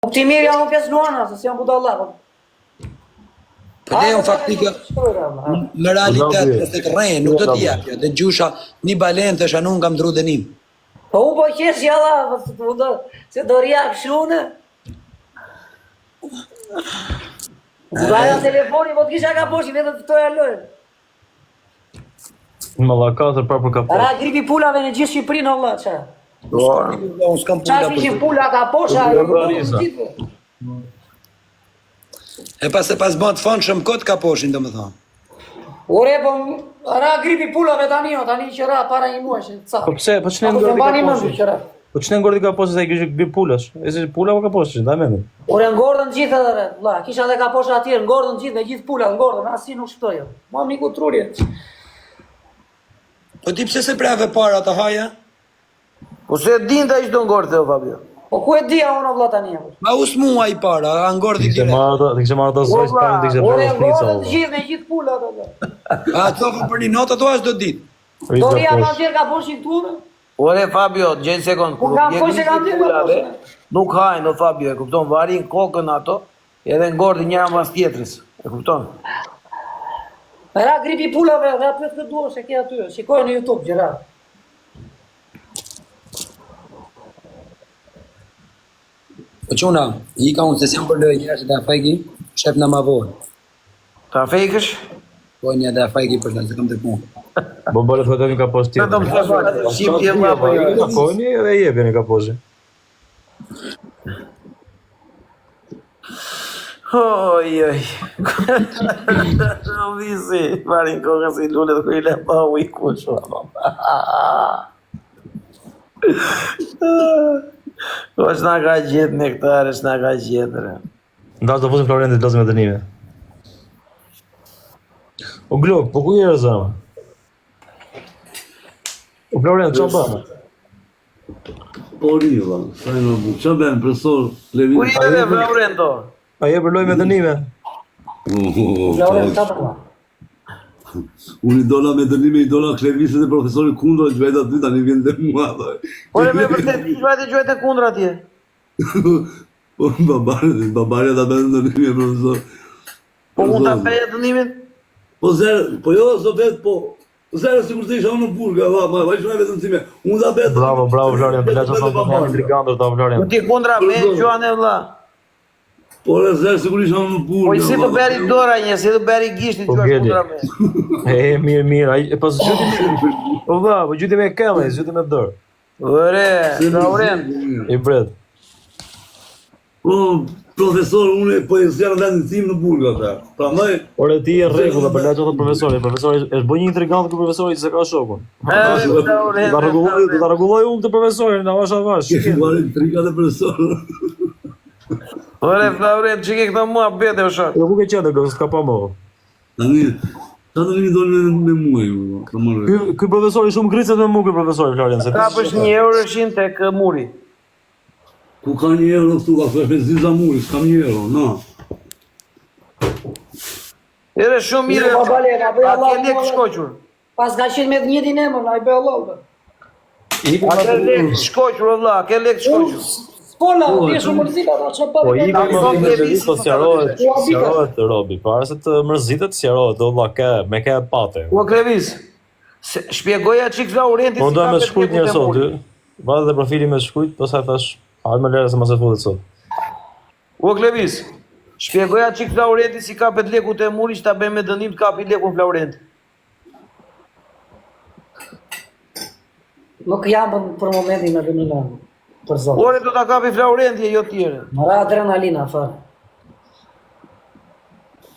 Ti mirë janë 5 nuana, se janë budalla. Po ne unë faktikë në realitet nëse të rejnë, nuk do t'i japja. Dhe gjusha një balen të shanu nga mdru dënim. Po u po qesh jalla, se do rjak shune. Budalla telefoni, po t'kisha ka poshi, vetëm të toja lojnë. Më la 4 për ka Ra gripi pulave në gjithë Shqipërinë, Allah, qa. Unë s'kam Qa pula fishin pula ka posha, E pas bënë të fonë shumë kot ka poshin, do më thonë. Ore, po, ra gripi pulave tani që ra para një muaj, ca. Po pse, po ç'ne ngordi ka poshtë? Po ç'ne ngordi ka poshtë se i kishte grip pulash? E si pula po ka poshtë, ta mendoj. Ore, ngordën gjithë edhe, vlla, kisha edhe ka posha atje, ngordën gjithë, me gjithë pula, ngordën, asi nuk shpëtojë. Ma miku trurje. Po ti pse se prave para të haja? Po se din ta ishtë do ngorte, o Fabio. Po ku e dia unë vlla tani? Ma us mua i para, a ngordi Kishte direkt. marrë ato zoj sperm, kishte Ore, bërë snica. ngordën gjithë, me gjithë pula, vlla. A thofën për një notë, ato as do ditë. Doria ma tjerë ka poshin këtu, Ore Fabio, gjej sekond. ku kam poshe ka tjerë ka poshin. Nuk hajnë, o Fabio, e kupton, varin kokën ato, edhe ngordi njëra mas tjetrës. E kupton? Ra gripi pulave, ra pyet këtë duash e ke aty, shikoj në YouTube, gjera. Po quna, i ka unë se s'jam për lojë njerë që da fajki, shep në ma vojë. Ta fejkësh? Po një da fajki për shna, se kam të punë. Po bële të vetëm ka poshtë tjetër. Vetëm se bële, shqipje më apo jo. Takoni edhe jepjeni ka poshtë. Oj. Visi, varin kokën si lullet ku i le pa u i kushu. Po s'na ka gjithë nektare, s'na ka gjithë. Ndash do fusim Florentit lozë me dënime. O Glok, po ku je zama? O Florent, çfarë bën? Po riva, sa e në bu, qa ben, profesor Levin? Ku i dhe Florento? A je për lojë me dënime? Florent, ta përma. Unë i dola me dënime, i dola Klevisit e profesorit kundra, gjvejt aty, tani vjen dhe mua, dhe. Ore me vërtet, ti gjvejt e gjvejt e kundra atje. Po, babarja ta ben dënime, profesor. Po mund ta peje dënimin? Po zerë, po jo, zopet, po, zerë si kur të isha unë në burga, va i shumë e vetëm cime, unë da betë. Bravo, Florent, të leqa të të intrigantër ta Florent. Ti kundra me gjuane vlla. Po e zerë si kur isha unë në burga. Po i si të beri dora një, si të beri gishti Po gjuash gjeli. kundra me. Mirë, ai pas gjyti. Po vlla, po gjyti me këllë, gjyti me dorë. Ore, Florent. I bret. Po, profesor, unë po e zjarë vendin tim në burga, ta. Prandaj, Ore ti e rregull, për leqa të profesori. Profesori është bë një intrigant ku profesori se ka shokun. Do ta rregulloj unë të profesorin, na vash avash. Varin trikat e profesor. Ore, Florent, që ke këto mua bete o shok. Jo ku ke qenë do s'ka pa më. Tani, ta të një dojnë me muaj, të marrë. Ky profesori shumë gricet me mua ky profesori Florent. Ka pësh 1 euro shin tek muri. Ku ka 1 euro këtu, ka thua me ziza muri, s'kam 1 euro, na. Ere shumë mirë, Po bale, ka bëj a Allah. ke lek shkoqur. Pas ka qenë me të njëjtin emër, ai bëj Allah. A ke lek shkoqur valla, a ke lek shkoqur. Spola, ti shumë mërzita, ata çfarë Po bëj? i ka më po sqarohet Robi, para se të mërzitet sqarohet, do vlla me ka pate. U Klevis. Shpjegoja çik Florenti. Po do me shkujt një sot, ty. Vazhdo dhe profili me shkujt, pastaj thash, hajde më lere se mos e futet sot. U Klevis. Shpjegoja çik Florenti si kapet lekut e muri, që ta bëjmë me dënim të kapi lekun Florenti. Nuk jam për momentin me dënimin. Për zot. Ore do ta kapi Florenti e jo tjerë. Mora adrenalina fare.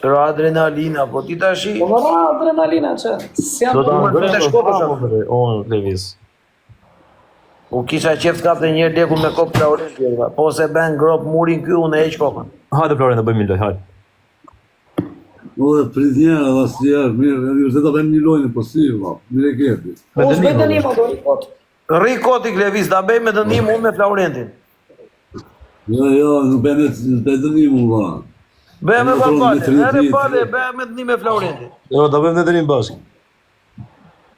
Qëra adrenalina, po ti tashi. Po mora adrenalina çe. S'jam Do ta të ngresh shkopësh unë Levis. U kisha qef të kapte një lekun me kop Florenti, po se ben grop murin ky unë e heq kokën. Hajde Florent, do bëjmë një lojë, hajde. O, dhe prit njerë, dhe asjerë, mirë, vërtet ta bëjmë një lojnë, po si, va, mire keti. Po s'bëj dënim ato rikot. Rri koti Klevis, ta bëjmë me dënim unë me Florentin. Jo, nuk bëjmë të dënimu, va. Bëjmë me papale, edhe pale, bëjmë me dënim me Florentin. Jo, do bëjmë ndërim bashkë.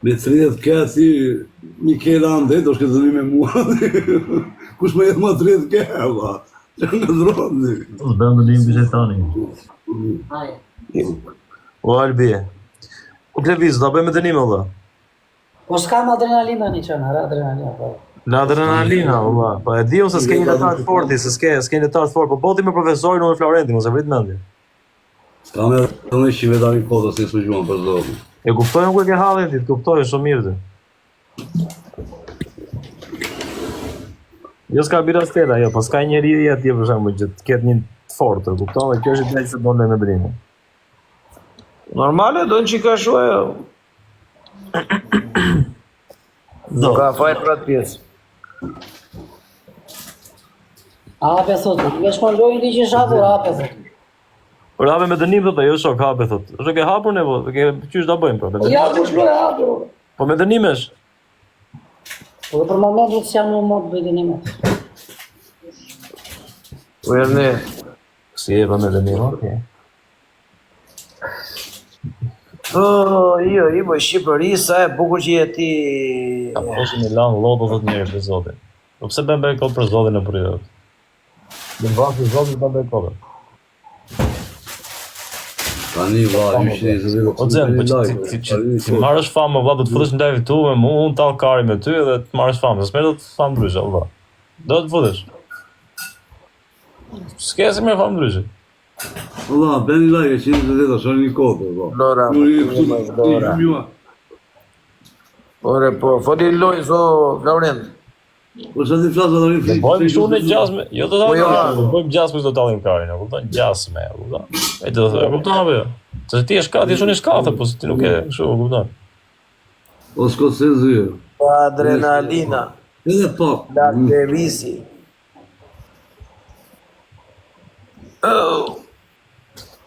Me 30 ke si Mikel Ande, do shke dënim me mua. Kush me jetë ma 30 ke, va. Që në zronë. Bëndë në limë bishetani. Ajde. O Albi. O Kleviz, da bëjmë dënim valla. Po s'kam adrenalina një qënë, adrenalina. Po. Në adrenalina, valla. Po e di unë se s'ke një letar të forti, se s'ke letar të fort, po boti me profesorin unë Florenti, mos e vrit mendje. S'ka me të në shive da një kota se s'u gjuan për zonë. E kuptojnë ku e ke halin ti, kuptojnë shumë mirë ti. Jo s'ka bira stela, jo, po s'ka njeri atje për shembull që të ketë një të fortë, kupton? Dhe kjo është ideja se bën me drinë. Normale, do në që ka shua jo. Do ka fajt për atë pjesë. Hape thotë, veç më lojnë di që shapur, hape thotë. Por hape me dënim thotë, jo shok, hape thotë. Është ke hapur ne, po, qysh da bëjmë, po. Ja, ku shluaj hapur. Po me dënimesh. Po dhe për momentit s'jam në mod bëjtë një mod. Po Erne. Si e pa me dënim, okej. Jo, i më Shqipëri, sa e bukur që je ti... Ka poshë një lanë loto thotë njerë për zotin. Po pse bën bëj kohë për zotin në periudhë? Në vakt të zotit bën bëj kohë. Tani valla, ishte një zëve. O Xhen, po ti marrësh famë valla, do të futesh në live tu me mua, unë tallkari me ty dhe të marrësh famë. S'më do të famë ndryshe, valla. Do të futesh. S'ke se më famë ndryshe. Valla, bëni like, 110 është një kodë, po. Lora, Lora. Ore, po, foli lojë, zo, Laurent. Po sa ti flasë do rinë. Bëjmë shumë gjasme, jo do ta Po jo, bëjmë gjasme do ta dallim karin, e kupton? Gjasme, e kupton? E do të kupton apo jo? Se ti je shkatë, ti je shumë i shkatë, po se ti nuk e kështu, e kupton? O skocezi. Adrenalina. Edhe pak. La Klevisi.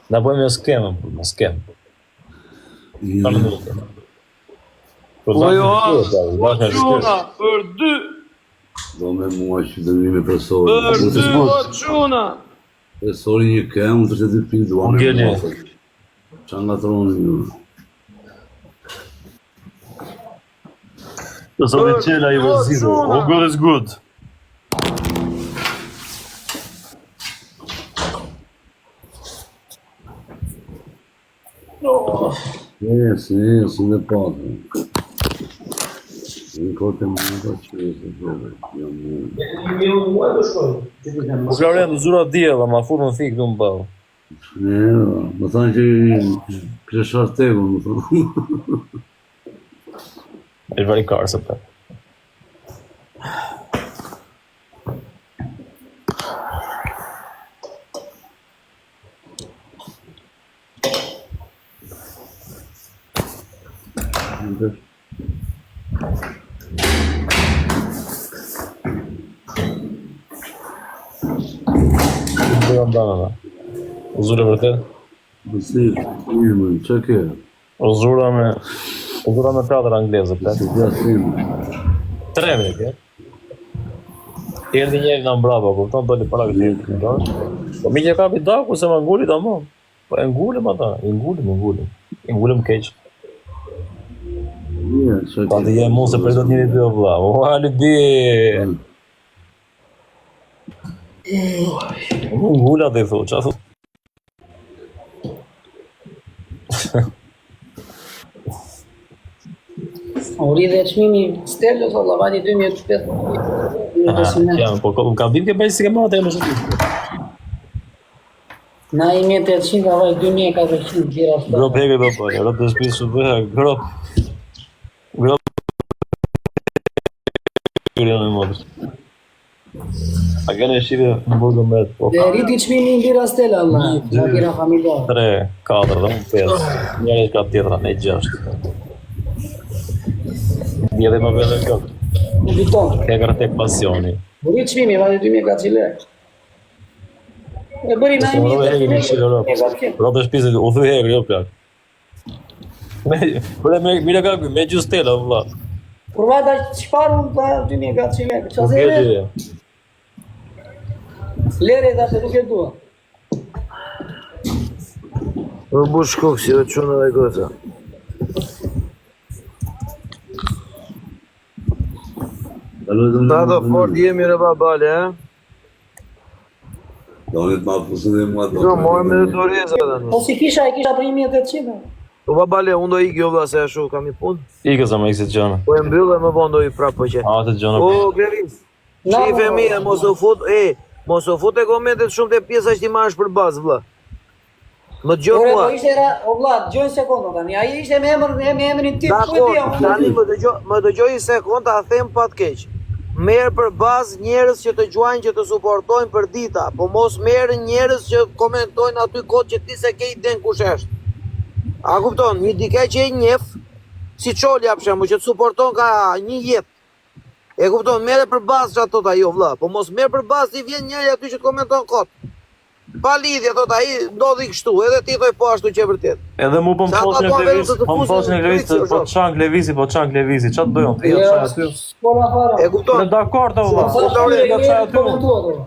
Na bëjmë me skem. Po jo, quna, për 2. Do me mua që të një me presori. Për 2 o quna. Presori një kemë, të që të pikë duha me Ngeli. mua. Qa nga tronë një. To są wieciela i waziru. All good is good. Yes, në pasë. Në kote më në ka që e Po Florent, zura djela, ma furë në fikë du më bëllë. më thanë që kështë shash tegu, më thanë. E vari karë se për. O zura vërtet? Bësi, më, që ke? O zura me 4 anglezë, për. Gjasim. 3 me ke. Erdi njeri në mbrapa, kupton, doli para këtë. Po mi që kapi daku se më ngulli ta më. Po e ngullim ata, i ngullim keq. Pa të jem mu se për do të njëri dy o vla. O hali di. Ngullat dhe i thu, qa thu? Uri dhe çmimi stelës, Allah, vani 2005. Po ka vim ke bëjë si ke matë e më shumë. Na 1800 ka vaj 2400 gjera shtë. Grop heke do po, grop të shpisë shumë bëhe, grop. Kërë në modës. A kene shqive në burgo me të po. Dhe rriti çmimi në lira stela, Allah, nga kira familjar. 3, 4, dhe 5. Njëre ka tjetra, ne 6. Dje dhe më vele këtë. Në biton. Ke kërë tek pasioni. Rriti çmimi, vani 2400 lek. E bëri na Më rove heke një qilë rëpë. Rote shpisë, u thuj heke, jo plak. Mire ka me gjus tela, vla. Por vada çfarë unë pa 2400 lek. Qa Nuk se e lek? dyje. Lere dhe se nuk e dua. Për bush koksi, o quna dhe gota. Ta do fort jemi në babale, Donit ma fusin dhe mua Jo, morëm edhe Toreza tani. Po si kisha, e kisha për 1800. Po babale, unë do ikë jo vlla se ashtu kam i punë. Ikë sa më ikë gjona. Po e mbyll dhe më vonë do i prapë po që. Atë gjona. O, Glevis, shife mija, mos u fut, mos u fut e komentet shumë të pjesa që ti marrësh për bazë, vlla. Më dëgjoj Ore, mua. po ishte era, o vlla, dëgjoj sekondë tani. Ai ishte me emrin tim, ku e Dakor, di tani unë. më dëgjoj një sekond, ta them pa të keq. Merë për bazë njerëz që të gjuajnë që të suportojnë për dita, po mos merë njerëz që komentojnë aty kod që ti se ke i den kush është. A kupton, një dike që e njef, si Çolja për shembull, që të suporton ka një jetë. E kupton, merë për bazë që ato ajo vlla, po mos merë për bazë ti vjen njëri aty që të komenton kod. Pa lidhje thot ai, ndodhi kështu, edhe ti thoj po ashtu që e vërtet. Edhe mu po më Sa thosin ato Glevis, vetëm të po më thosin fusin Glevis, në po çan Glevisi, po çan Glevisi, çfarë bëjon? Ti Jo, çfarë aty? s'ka la fare. E kupton? Në dakord valla. Po sa Ja shpirë çfarë e aty? komentuar.